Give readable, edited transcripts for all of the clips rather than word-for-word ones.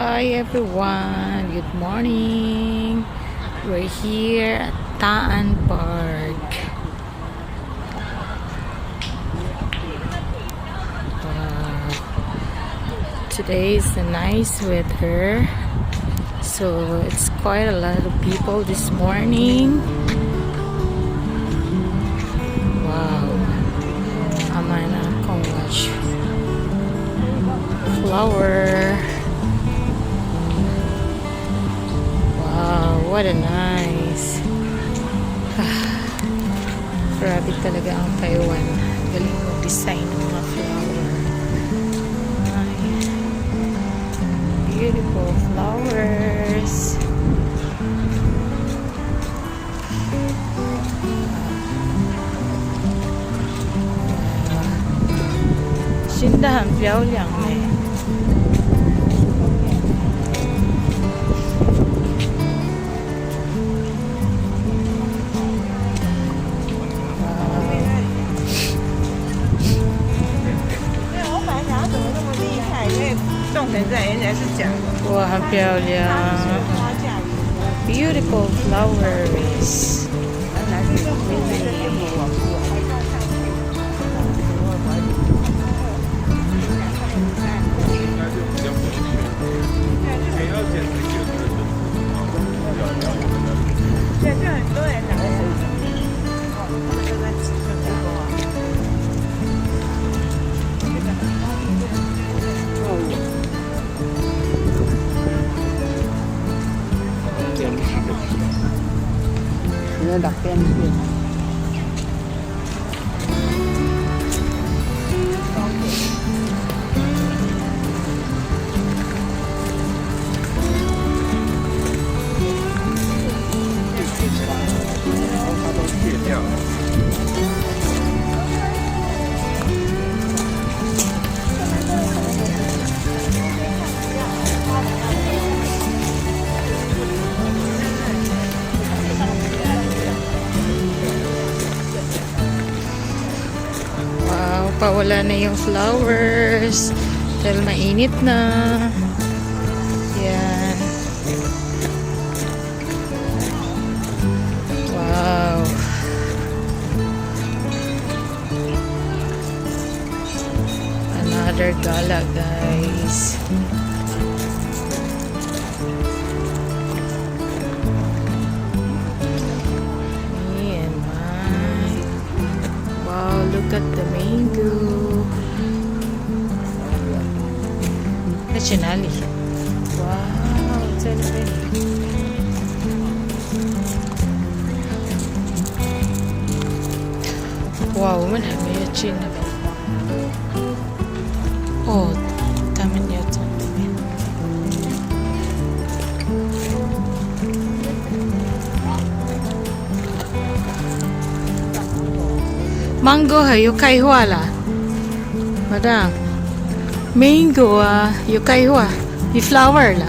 Hi everyone, good morning. We're here at Taan Park. Today is a nice weather, so it's quite a lot of people this morning. Wow, Ahma and Ahkong watch flower. Wow, what a nice. Grabe talaga ang Taiwan. Galing mag-design ng mga flower. Ay, beautiful flowers. Sindahan, piao liang eh. Wow, 很漂亮 Beautiful flowers. Đặc pen kia. Pawala na yung flowers dahil mainit na. Yan. Wow. Another gala, guys. Look at the mango. Nationally. Wow, it's a wow, man, I made a chin. Oh, damn it, you're talking. Mango है यो kai hua la, madam. Mango yo kai hua, yo flower la.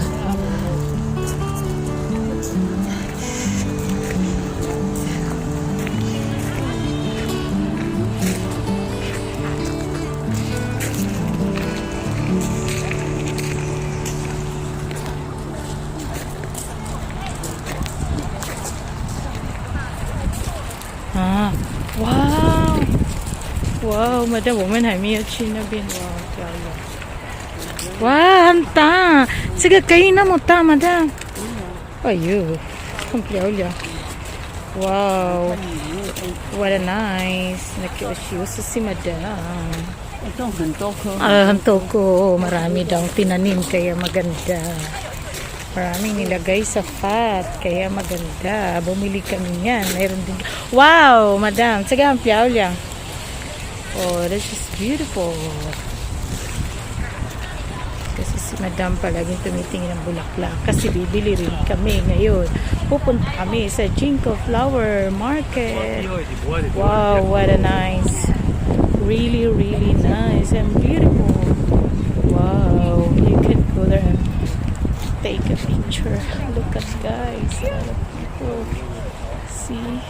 Wow. Wow, madam, 我们还没有去那边。哇，漂亮！哇，很大，这个可以那么大，madam。哎呦，很漂亮。Wow, what a nice. Nakiusyoso si madam. Ito, hantoko. Hantoko. Marami daw tinanim, kaya maganda. Maraming nilagay sa fat, kaya maganda. Bumili kami niyan. Mayroon din. Wow, madam. Sige, ang漂亮. Oh, this is beautiful. Kasi si madam palaging tumitingin ng bulaklak. Kasi bibili rin kami ngayon. Pupunta kami sa Jinko Flower Market. Wow, what a nice. Really, really nice and beautiful. Wow, you can go there and take a picture. Look at guys. A lot of people. See?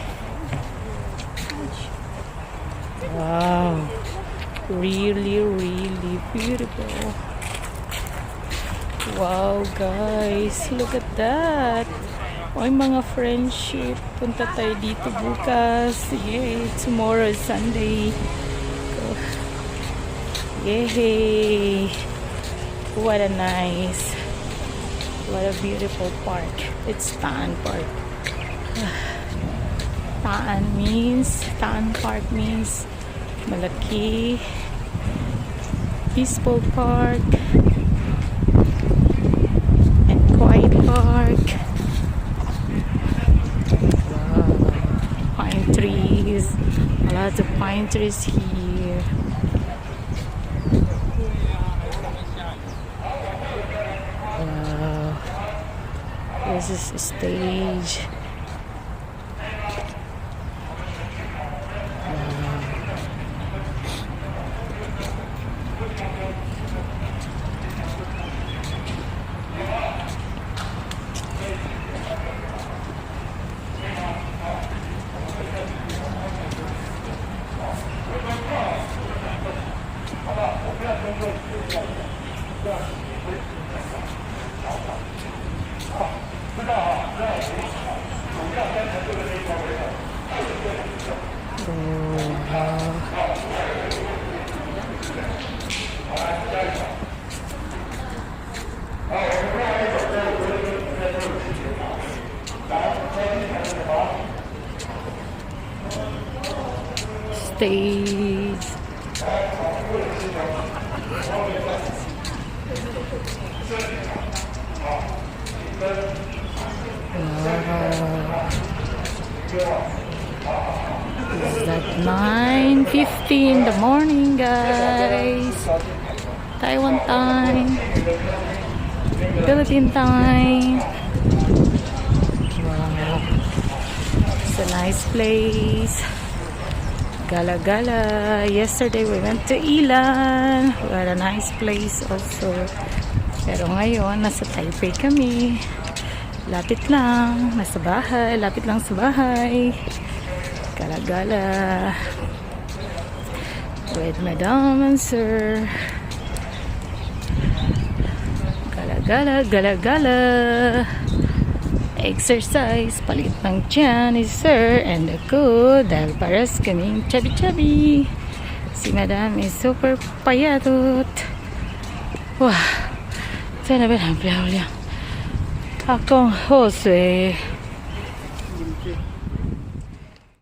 Wow, really, really beautiful. Wow, guys. Look at that. Oy, mga friendship. Punta tayo dito bukas. Yay, tomorrow is Sunday. Yay. What a nice, what a beautiful park. It's Taan Park. Taan Park means malaki, peaceful park, and quiet park. Wow. Pine trees, lots of pine trees here. Wow. This is a stage. Stage. Is that 9:50 in the morning, guys? Taiwan time, Philippine time. Wow, it's a nice place. Gala Gala. Yesterday we went to Ilan. We had a nice place also. Pero ngayon, nasa Taipei kami. Lapit lang. Nasa bahay. Lapit lang sa bahay. Gala Gala. With Madam and Sir. Gala Gala. Gala Gala. Exercise, palit ng tiyan ni Sir and ako dahil paras kaming chubby-chubby. Si Madam is super payatot. Wow, 在那边很漂亮。阿公喝水。